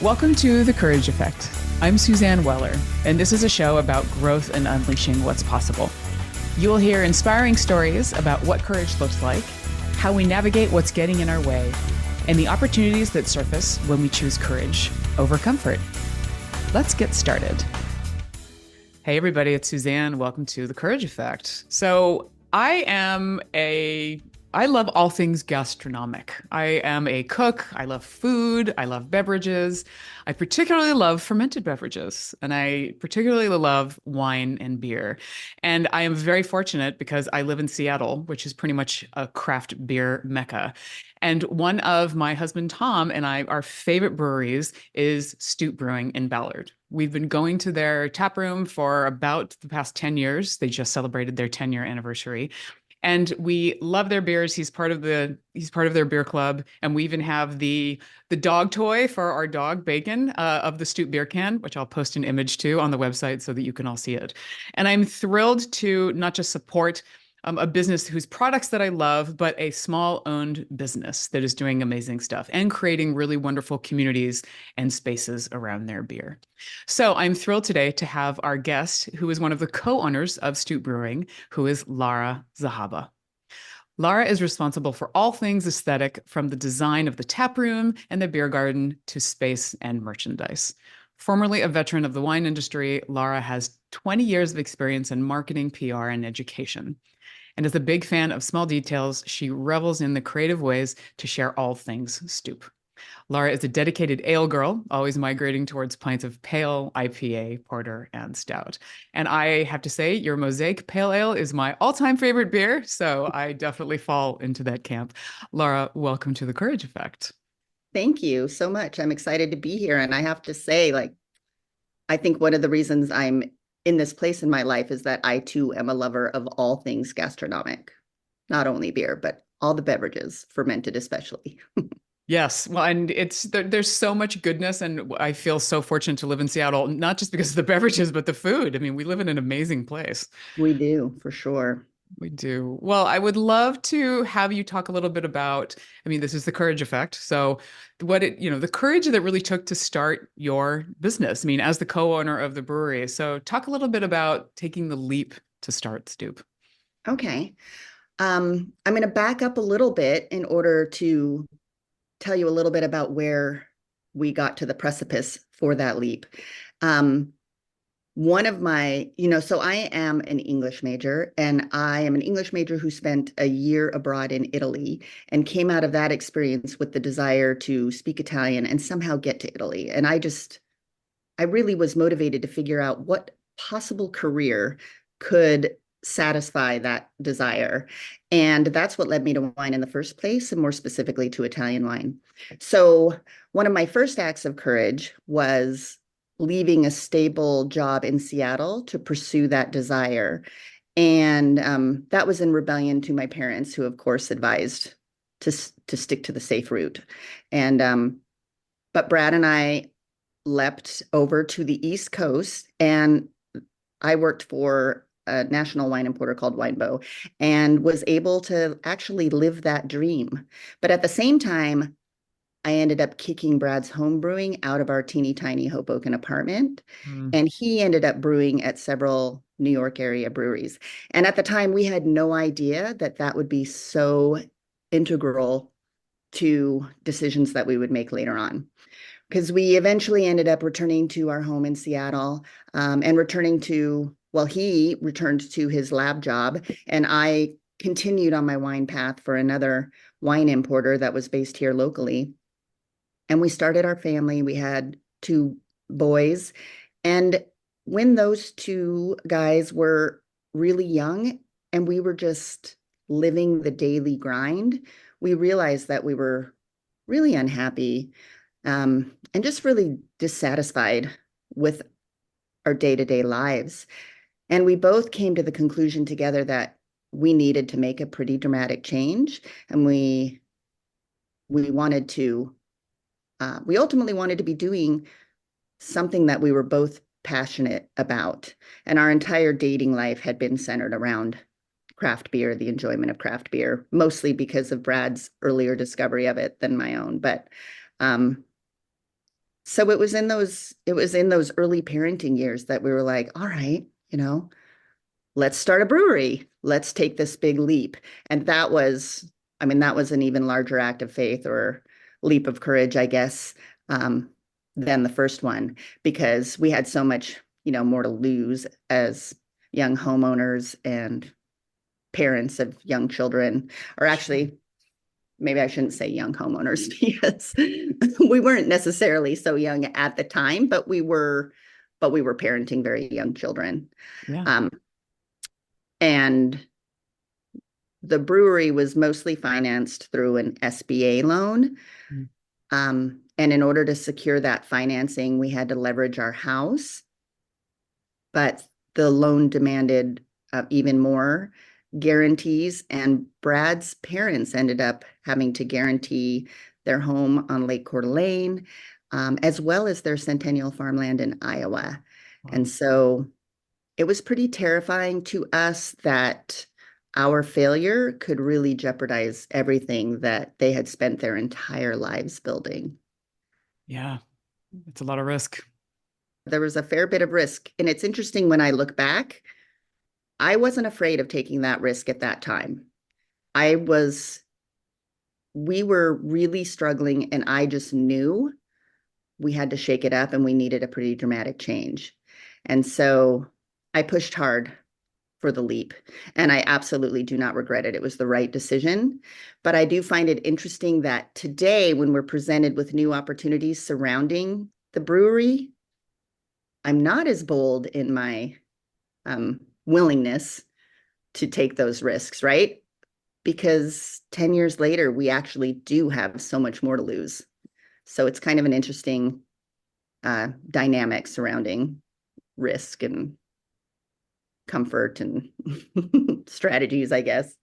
Welcome to The Courage Effect. I'm Suzanne Weller, and this is a show about growth and unleashing what's possible. You will hear inspiring stories about what courage looks like, how we navigate what's getting in our way, and the opportunities that surface when we choose courage over comfort. Let's get started. Hey, everybody, it's Suzanne. Welcome to The Courage Effect. I love all things gastronomic. I am a cook. I love food. I love beverages. I particularly love fermented beverages, and I particularly love wine and beer. And I am very fortunate because I live in Seattle, which is pretty much a craft beer mecca. And one of my husband Tom and our favorite breweries is Stoop Brewing in Ballard. We've been going to their tap room for about the past 10 years. They just celebrated their 10-year anniversary. And we love their beers. He's part of their beer club, and we even have the dog toy for our dog Bacon of the Stoop beer can, which I'll post an image to on the website so that you can all see it. And I'm thrilled to not just support a business whose products that I love, but a small owned business that is doing amazing stuff and creating really wonderful communities and spaces around their beer. So I'm thrilled today to have our guest, who is one of the co-owners of Stoop Brewing, who is Lara Zahaba. Lara is responsible for all things aesthetic, from the design of the tap room and the beer garden to space and merchandise. Formerly a veteran of the wine industry, Lara has 20 years of experience in marketing, PR, and education. And as a big fan of small details, she revels in the creative ways to share all things Stoop. Lara is a dedicated ale girl, always migrating towards pints of pale, IPA, porter, and stout. And I have to say, your Mosaic Pale Ale is my all-time favorite beer, so I definitely fall into that camp. Lara, welcome to The Courage Effect. Thank you so much. I'm excited to be here. And I have to say, I think one of the reasons I'm in this place in my life is that I too am a lover of all things gastronomic, not only beer, but all the beverages, fermented especially. Yes, well, and there's so much goodness, and I feel so fortunate to live in Seattle, not just because of the beverages, but the food. I mean, we live in an amazing place. We do, for sure. We do. Well, I would love to have you talk a little bit about, I mean, this is the courage effect. So the courage that really took to start your business. I mean, as the co-owner of the brewery. So talk a little bit about taking the leap to start Stoop. Okay. I'm going to back up a little bit in order to tell you a little bit about where we got to the precipice for that leap. One of my, so I am an English major, and I am an English major who spent a year abroad in Italy and came out of that experience with the desire to speak Italian and somehow get to Italy. And I really was motivated to figure out what possible career could satisfy that desire. And that's what led me to wine in the first place, and more specifically to Italian wine. So one of my first acts of courage was leaving a stable job in Seattle to pursue that desire. And that was in rebellion to my parents, who, of course, advised to stick to the safe route. And but Brad and I leapt over to the East Coast, and I worked for a national wine importer called Winebow and was able to actually live that dream. But at the same time, I ended up kicking Brad's home brewing out of our teeny tiny Hoboken apartment. Mm. And he ended up brewing at several New York area breweries. And at the time, we had no idea that that would be so integral to decisions that we would make later on. Because we eventually ended up returning to our home in Seattle, and he returned to his lab job, and I continued on my wine path for another wine importer that was based here locally. And we started our family. We had two boys. And when those two guys were really young and we were just living the daily grind, we realized that we were really unhappy, and just really dissatisfied with our day-to-day lives. And we both came to the conclusion together that we needed to make a pretty dramatic change. And we ultimately wanted to be doing something that we were both passionate about. And our entire dating life had been centered around craft beer, the enjoyment of craft beer, mostly because of Brad's earlier discovery of it than my own. But So it was in those early parenting years that we were like, all right, let's start a brewery. Let's take this big leap. And that was, I mean, that was an even larger act of faith or leap of courage, I guess, um, than the first one, because we had so much, more to lose as young homeowners and parents of young children, or Sure. actually, maybe I shouldn't say young homeowners because we weren't necessarily so young at the time, but we were parenting very young children. Yeah. Um, and the brewery was mostly financed through an SBA loan. Mm. And in order to secure that financing, we had to leverage our house, but the loan demanded even more guarantees. And Brad's parents ended up having to guarantee their home on Lake Coeur d'Alene, as well as their Centennial farmland in Iowa. And Wow. so it was pretty terrifying to us that our failure could really jeopardize everything that they had spent their entire lives building. Yeah. It's a lot of risk. There was a fair bit of risk. And it's interesting when I look back, I wasn't afraid of taking that risk at that time. I was, we were really struggling, and I just knew we had to shake it up and we needed a pretty dramatic change. And so I pushed hard for the leap. And I absolutely do not regret it. It was the right decision. But I do find it interesting that today, when we're presented with new opportunities surrounding the brewery, I'm not as bold in my willingness to take those risks, right? Because 10 years later, we actually do have so much more to lose. So it's kind of an interesting dynamic surrounding risk and comfort and strategies, I guess.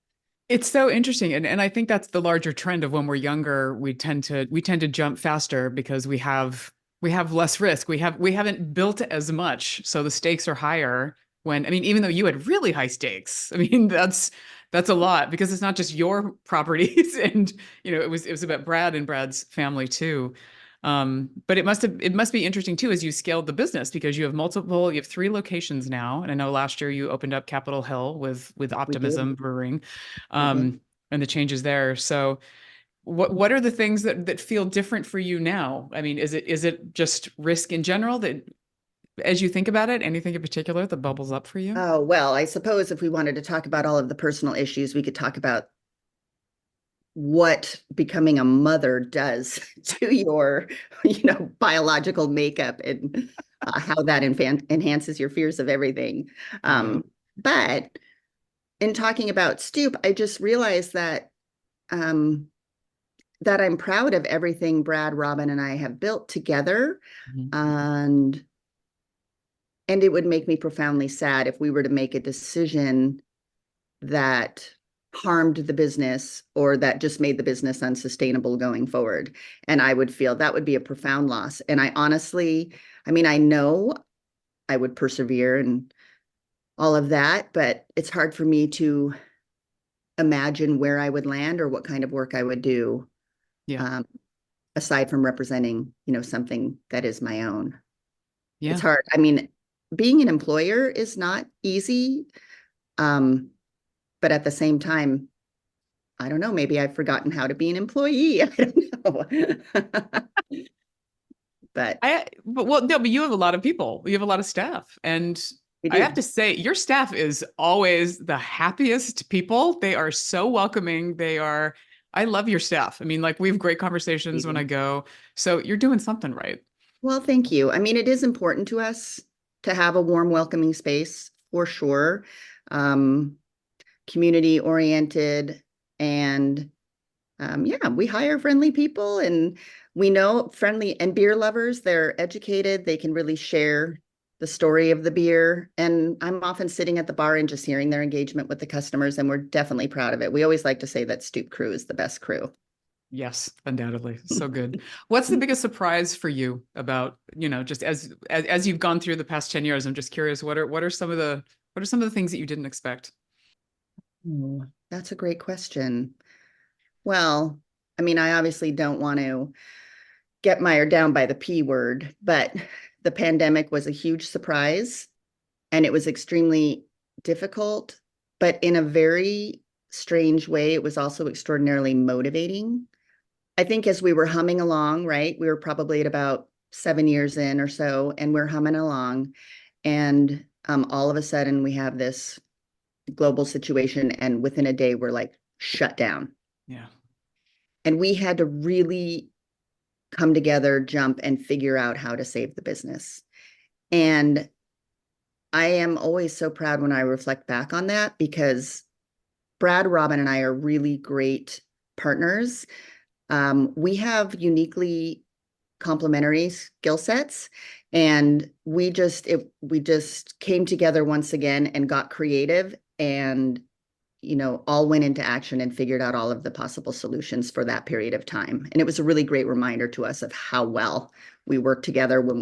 It's so interesting. And I think that's the larger trend of when we're younger, we tend to jump faster because we have less risk. We haven't built as much. So the stakes are higher when I mean, even though you had really high stakes, I mean, that's a lot because it's not just your properties and it was about Brad and Brad's family too. But it must be interesting too as you scaled the business because you have three locations now. And I know last year you opened up Capitol Hill with We did. Optimism Brewing, We did. and the changes there. So what are the things that feel different for you now? I mean, is it just risk in general that as you think about it, anything in particular that bubbles up for you? Oh, well, I suppose if we wanted to talk about all of the personal issues, we could talk about what becoming a mother does to your, biological makeup and how that enhances your fears of everything. Yeah. But in talking about Stoop, I just realized um, that I'm proud of everything Brad, Robin, and I have built together, Mhm. and it would make me profoundly sad if we were to make a decision that harmed the business or that just made the business unsustainable going forward. And I would feel that would be a profound loss. And I honestly, I mean, I know I would persevere and all of that, but it's hard for me to imagine where I would land or what kind of work I would do, Yeah. um, aside from representing, something that is my own. It's Yeah. hard. I mean, being an employer is not easy. Um, but at the same time, I don't know, maybe I've forgotten how to be an employee. I don't know. But But well, no, but you have a lot of people. You have a lot of staff. And we I have do. to say, your staff is always the happiest people. They are so welcoming. I love your staff. I mean, like we have great conversations when I go. So you're doing something right. Well, thank you. I mean, it is important to us to have a warm, welcoming space for sure. Um, Community oriented and yeah, we hire friendly people and we know friendly and beer lovers. They're educated. They can really share the story of the beer. And I'm often sitting at the bar and just hearing their engagement with the customers, and we're definitely proud of it. We always like to say that Stoop Crew is the best crew. Yes, undoubtedly. So good. What's the biggest surprise for you about, just as you've gone through the past 10 years? I'm just curious, what are some of the things that you didn't expect? Oh, that's a great question. Well, I mean, I obviously don't want to get mired down by the P word, but the pandemic was a huge surprise and it was extremely difficult, but in a very strange way, it was also extraordinarily motivating. I think as we were humming along, right, we were probably at about 7 years in or so, and we're humming along. And all of a sudden, we have this global situation, and within a day, we're like shut down. Yeah. And we had to really come together, jump, and figure out how to save the business. And I am always so proud when I reflect back on that because Brad, Robin, and I are really great partners. We have uniquely complementary skill sets, and we just came together once again and got creative, and all went into action and figured out all of the possible solutions for that period of time. And it was a really great reminder to us of how well we work together when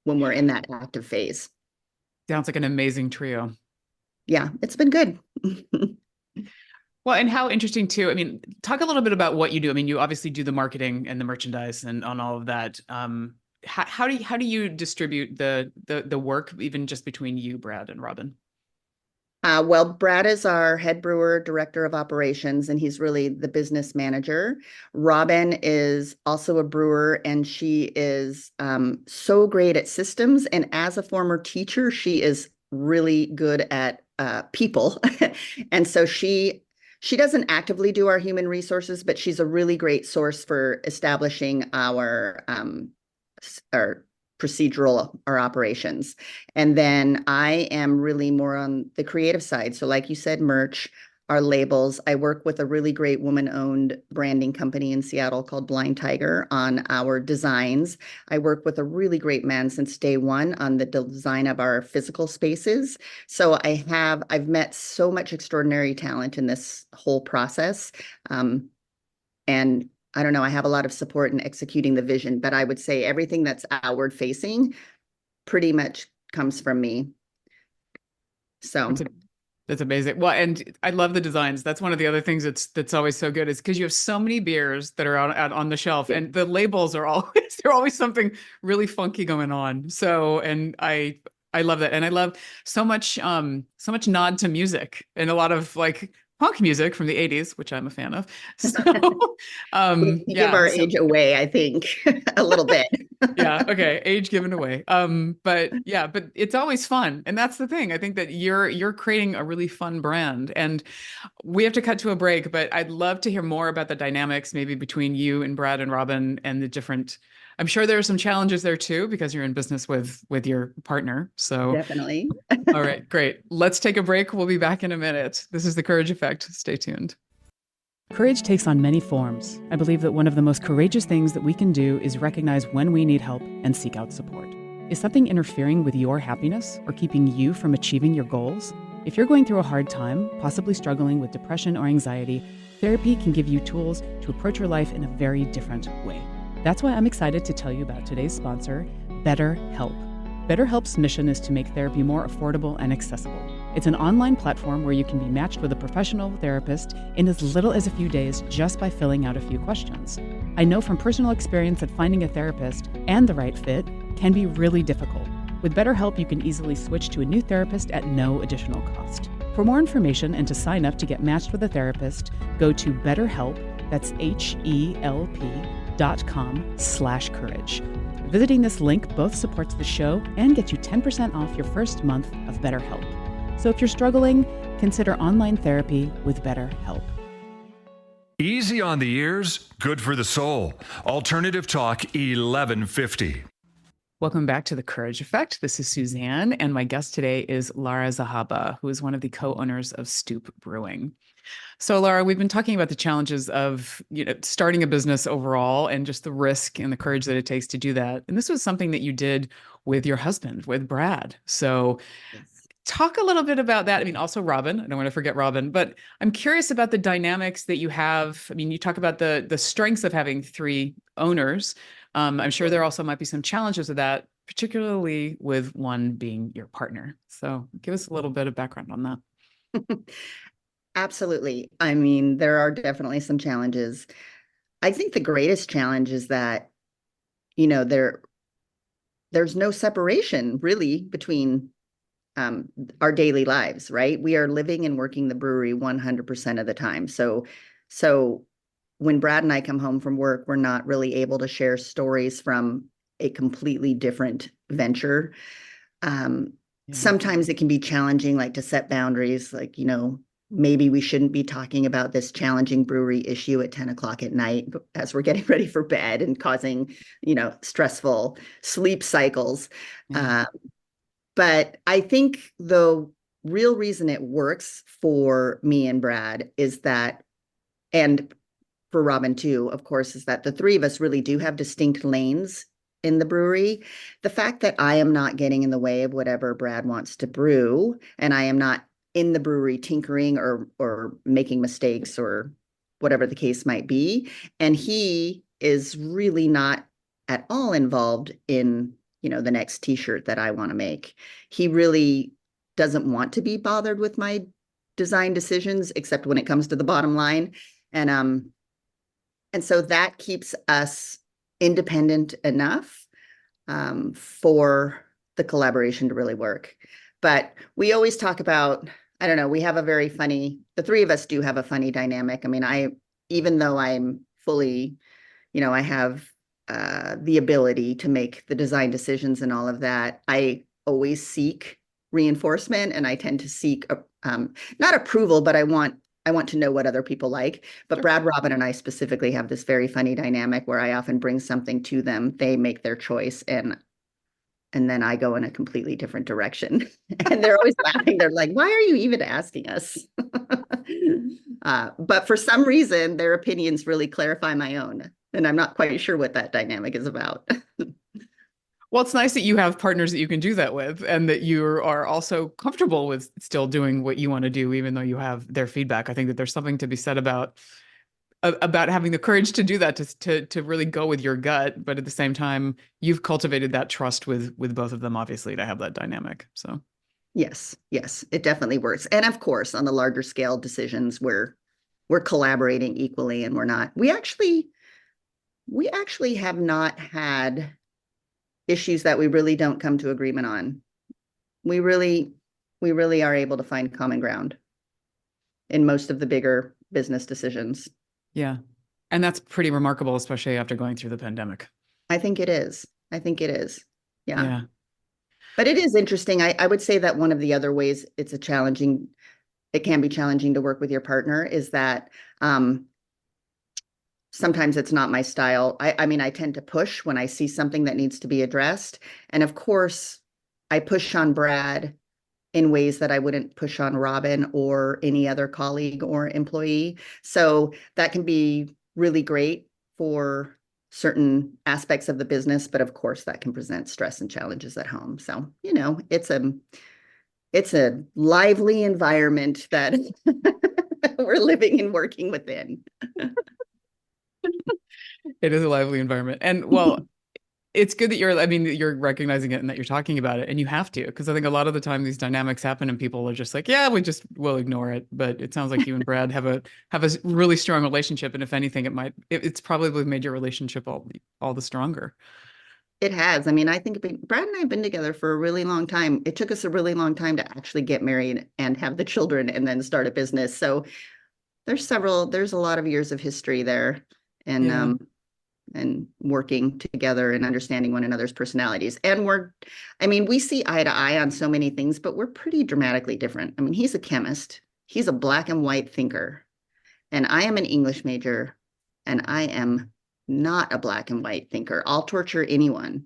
we're in that active phase. Sounds like an amazing trio. Yeah, it's been good. Well, and how interesting too. I mean, talk a little bit about what you do. I mean, you obviously do the marketing and the merchandise and on all of that. How do you distribute the work even just between you, Brad, and Robin? Well, Brad is our head brewer, director of operations, and he's really the business manager. Robin is also a brewer, and she is so great at systems. And as a former teacher, she is really good at people. And so she doesn't actively do our human resources, but she's a really great source for establishing our procedural our operations. And then I am really more on the creative side. So like you said, merch, our labels. I work with a really great woman-owned branding company in Seattle called Blind Tiger on our designs. I work with a really great man since day one on the design of our physical spaces. So I've met so much extraordinary talent in this whole process. And I don't know, I have a lot of support in executing the vision, but I would say everything that's outward facing pretty much comes from me. So That's a, that's amazing. Well, and I love the designs. That's one of the other things that's always so good is because you have so many beers that are out on the shelf, and the labels are always they're always something really funky going on. So, and I love that, and I love so much nod to music and a lot of like punk music from the 80s, which I'm a fan of. So, we give yeah. our So age away, I think, a little bit. yeah, okay, age given away. But yeah, but it's always fun. And that's the thing. I think that you're creating a really fun brand. And we have to cut to a break, but I'd love to hear more about the dynamics maybe between you and Brad and Robin and the different I'm sure there are some challenges there too because you're in business with your partner. So, Definitely. all right, great. Let's take a break. We'll be back in a minute. This is the Courage Effect. Stay tuned. Courage takes on many forms. I believe that one of the most courageous things that we can do is recognize when we need help and seek out support. Is something interfering with your happiness or keeping you from achieving your goals? If you're going through a hard time, possibly struggling with depression or anxiety, therapy can give you tools to approach your life in a very different way. That's why I'm excited to tell you about today's sponsor, BetterHelp. BetterHelp's mission is to make therapy more affordable and accessible. It's an online platform where you can be matched with a professional therapist in as little as a few days just by filling out a few questions. I know from personal experience that finding a therapist and the right fit can be really difficult. With BetterHelp, you can easily switch to a new therapist at no additional cost. For more information and to sign up to get matched with a therapist, go to BetterHelp, that's HELP.com/courage. Visiting this link both supports the show and gets you 10% off your first month of BetterHelp. So if you're struggling, consider online therapy with BetterHelp. Easy on the ears, good for the soul. Alternative Talk 1150. Welcome back to the Courage Effect. This is Suzanne, and my guest today is Lara Zahaba, who is one of the co-owners of Stoop Brewing. So, Lara, we've been talking about the challenges of starting a business overall and just the risk and the courage that it takes to do that. And this was something that you did with your husband, with Brad. So Yes. talk a little bit about that. I mean, also Robin. I don't want to forget Robin, but I'm curious about the dynamics that you have. I mean, you talk about the strengths of having three owners. I'm sure there also might be some challenges with that, particularly with one being your partner. So give us a little bit of background on that. Absolutely. I mean, there are definitely some challenges. I think the greatest challenge is that there's no separation really between our daily lives, right? We are living and working the brewery 100% of the time. So when Brad and I come home from work, we're not really able to share stories from a completely different venture. Yeah. Sometimes it can be challenging, like to set boundaries, like, maybe we shouldn't be talking about this challenging brewery issue at 10 o'clock at night as we're getting ready for bed and causing, stressful sleep cycles. Yeah. But I think the real reason it works for me and Brad is that, and for Robin too, of course, is that the three of us really do have distinct lanes in the brewery. The fact that I am not getting in the way of whatever Brad wants to brew, and I am not in the brewery tinkering or making mistakes or whatever the case might be, and he is really not at all involved in, the next t-shirt that I want to make. He really doesn't want to be bothered with my design decisions, except when it comes to the bottom line. And so that keeps us independent enough for the collaboration to really work. But we always talk about, I don't know, the three of us do have a funny dynamic. I mean, even though I'm fully, I have the ability to make the design decisions and all of that, I always seek reinforcement, and I tend to seek not approval, but I want to know what other people like. But Sure. Brad, Robin, and I specifically have this very funny dynamic where I often bring something to them, they make their choice, and then I go in a completely different direction. And they're always laughing. They're like, why are you even asking us? But for some reason, their opinions really clarify my own. And I'm not quite sure what that dynamic is about. Well, it's nice that you have partners that you can do that with and that you are also comfortable with still doing what you want to do, even though you have their feedback. I think that there's something to be said about having the courage to do that, to really go with your gut. But at the same time, you've cultivated that trust with both of them, obviously, to have that dynamic. So Yes, it definitely works. And of course, on the larger scale decisions, we're collaborating equally, and we actually have not had issues that we really don't come to agreement on. We really are able to find common ground in most of the bigger business decisions. yeah. And that's pretty remarkable, especially after going through the pandemic. I think it is. Yeah. Yeah. But it is interesting. I would say that one of the other ways it can be challenging to work with your partner is that sometimes it's not my style. I mean, I tend to push when I see something that needs to be addressed. And of course, I push on Brad in ways that I wouldn't push on Robin or any other colleague or employee. So that can be really great for certain aspects of the business, but of course that can present stress and challenges at home. So, it's a lively environment that we're living and working within. It is a lively environment. And well, it's good that you're recognizing it and that you're talking about it, and you have to, because I think a lot of the time these dynamics happen and people are just like, yeah, we'll ignore it. But it sounds like you and Brad have a really strong relationship. And if anything, it's probably made your relationship all the stronger. It has. I mean, I think Brad and I have been together for a really long time. It took us a really long time to actually get married and have the children and then start a business. So there's a lot of years of history there, and Yeah. working together and understanding one another's personalities. And we see eye to eye on so many things, but we're pretty dramatically different. I mean, he's a chemist, he's a black and white thinker, and I am an English major, and I am not a black and white thinker. I'll torture anyone.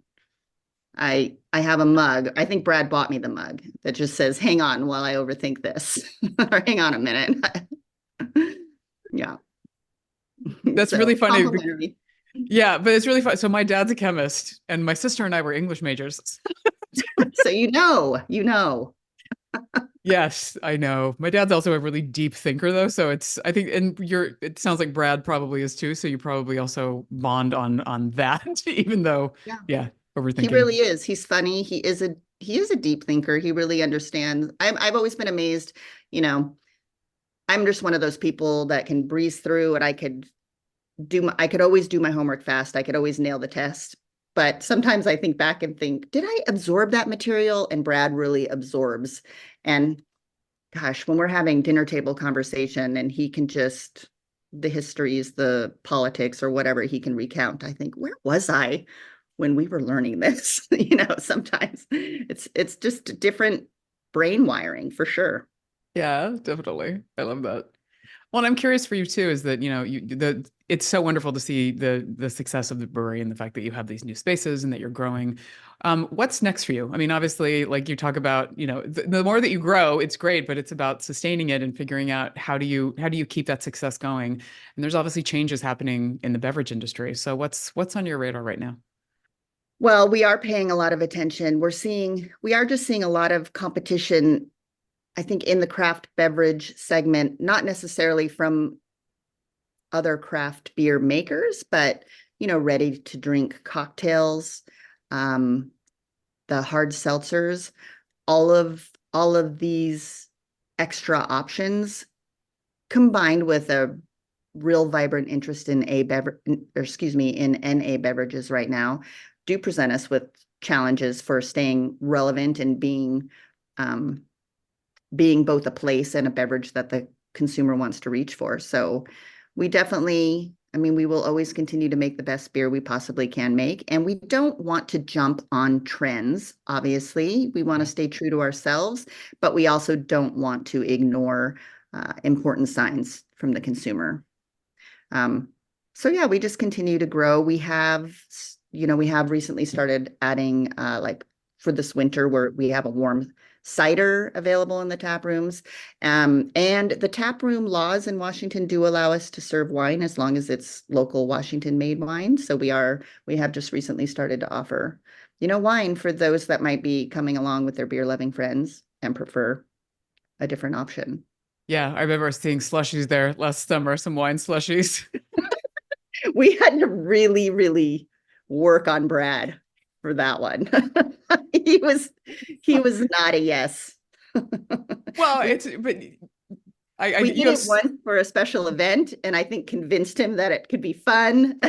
I have a mug. I think Brad bought me the mug that just says, hang on while I overthink this. Or hang on a minute. Yeah. That's So really funny. complimentary. Yeah, but it's really fun. So my dad's a chemist, and my sister and I were English majors. So you know. Yes, I know. My dad's also a really deep thinker, though. So I think, and it sounds like Brad probably is too. So you probably also bond on that, even though, Yeah. yeah, He overthinking. really is. He's funny. He is a deep thinker. He really understands. I've always been amazed, you know, I'm just one of those people that can breeze through, and I could always do my homework fast. I could always nail the test. But sometimes I think back and think, did I absorb that material? And Brad really absorbs. And gosh, when we're having dinner table conversation and he can just, the histories, the politics or whatever he can recount, I think, where was I when we were learning this? Sometimes it's just different brain wiring for sure. Yeah, definitely. I love that. Well, and I'm curious for you too, is that, it's so wonderful to see the success of the brewery and the fact that you have these new spaces and that you're growing. What's next for you? I mean, obviously, like you talk about, the more that you grow, it's great, but it's about sustaining it and figuring out how do you keep that success going? And there's obviously changes happening in the beverage industry. So what's on your radar right now? Well, we are paying a lot of attention. We are just seeing a lot of competition, I think, in the craft beverage segment, not necessarily from other craft beer makers, but ready to drink cocktails, um, the hard seltzers, all of these extra options combined with a real vibrant interest in in NA beverages right now do present us with challenges for staying relevant and um, being both a place and a beverage that the consumer wants to reach for. So we definitely, I mean, we will always continue to make the best beer we possibly can make. And we don't want to jump on trends, obviously. We want to stay true to ourselves, but we also don't want to ignore important signs from the consumer. Um, so yeah, we just continue to grow. We have recently started adding like for this winter where we have a warm cider available in the tap rooms. And the tap room laws in Washington do allow us to serve wine as long as it's local Washington made wine. So we have just recently started to offer, wine for those that might be coming along with their beer loving friends and prefer a different option. Yeah, I remember seeing slushies there last summer, some wine slushies. We had to really, really work on Brad for that one. he was he was not a yes. Well, we but I we you did have it once for a special event, and I think convinced him that it could be fun.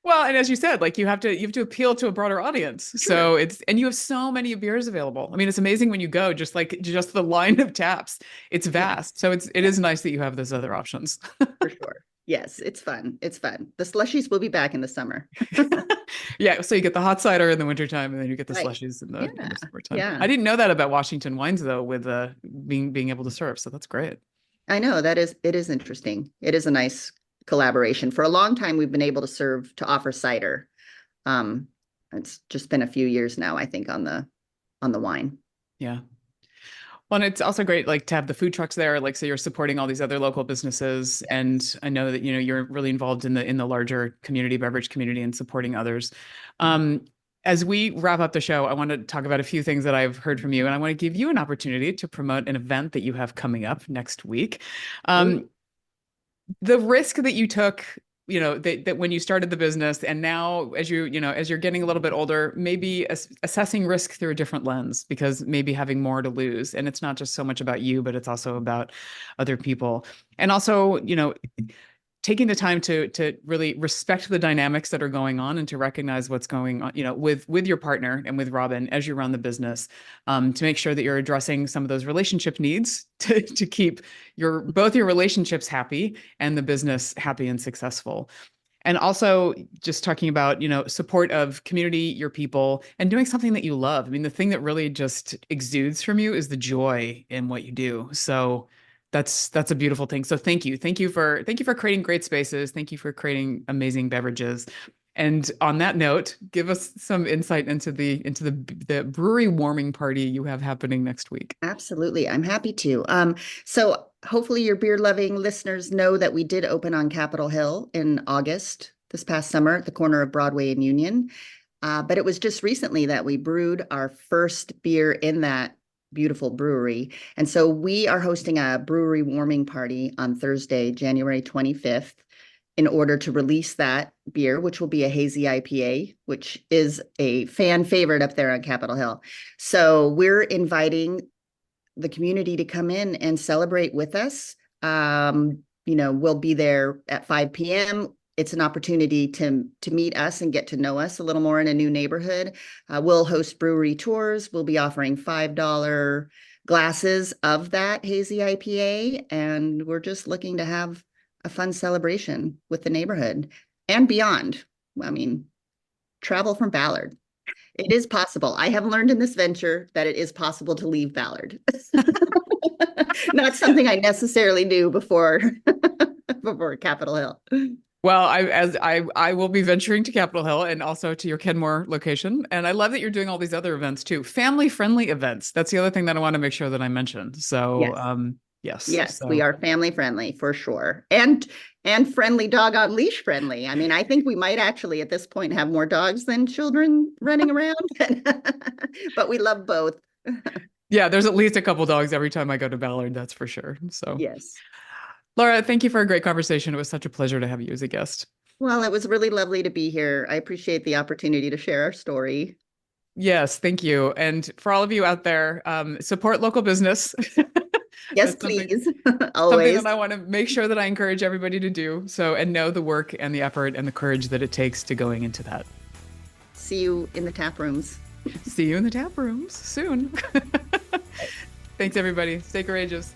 Well, and as you said, like you have to appeal to a broader audience. Sure. So and you have so many beers available. I mean, it's amazing when you go, just the line of taps. It's Yeah, vast. So it yeah, is nice that you have those other options. for sure. Yes, it's fun. It's fun. The slushies will be back in the summer. Yeah, so you get the hot cider in the wintertime and then you get the Right. slushies in Yeah. the summertime. Yeah. I didn't know that about Washington wines though, with being able to serve. So that's great. I know it is interesting. It is a nice collaboration. For a long time, we've been able to offer cider. Um, it's just been a few years now, I think, on the wine. Yeah. Well, and it's also great, like to have the food trucks there, like so you're supporting all these other local businesses, and I know that you're really involved in the larger community, beverage community, and supporting others. Um, as we wrap up the show, I want to talk about a few things that I've heard from you, and I want to give you an opportunity to promote an event that you have coming up next week. Ooh, Um, the risk that you took, that when you started the business, and now as you're getting a little bit older, maybe assessing risk through a different lens, because maybe having more to lose, and it's not just so much about you, but it's also about other people. And also, taking the time to really respect the dynamics that are going on and to recognize what's going on, with your partner and with Robin as you run the business, to make sure that you're addressing some of those relationship needs to keep both your relationships happy and the business happy and successful. And also just talking about, support of community, your people, and doing something that you love. I mean, the thing that really just exudes from you is the joy in what you do. So that's a beautiful thing. So thank you. Thank you for creating great spaces. Thank you for creating amazing beverages. And on that note, give us some insight into the brewery warming party you have happening next week. absolutely. I'm happy to. So hopefully your beer loving listeners know that we did open on Capitol Hill in August this past summer at the corner of Broadway and Union. But it was just recently that we brewed our first beer in that beautiful brewery. And so we are hosting a brewery warming party on Thursday, January 25th, in order to release that beer, which will be a hazy IPA, which is a fan favorite up there on Capitol Hill. So we're inviting the community to come in and celebrate with us. We'll be there at 5 p.m. it's an opportunity to meet us and get to know us a little more in a new neighborhood. We'll host brewery tours. We'll be offering $5 glasses of that hazy IPA, and we're just looking to have a fun celebration with the neighborhood and beyond. I mean, travel from Ballard. It is possible. I have learned in this venture that it is possible to leave Ballard. Not something I necessarily knew before before Capitol Hill. Well, I will be venturing to Capitol Hill and also to your Kenmore location. And I love that you're doing all these other events too. Family-friendly events. That's the other thing that I want to make sure that I mention. So, Yes. yes. Yes, we So are family friendly for sure. And friendly, dog on leash friendly. I mean, I think we might actually at this point have more dogs than children running around, but we love both. yeah, there's at least a couple dogs every time I go to Ballard, that's for sure. So, Yes. Laura, thank you for a great conversation. It was such a pleasure to have you as a guest. Well, it was really lovely to be here. I appreciate the opportunity to share our story. Yes, thank you. And for all of you out there, support local business. Yes, That's please. something Always. that I want to make sure that I encourage everybody to do. So, and know the work and the effort and the courage that it takes to going into that. See you in the tap rooms. See you in the tap rooms soon. Thanks, everybody. Stay courageous.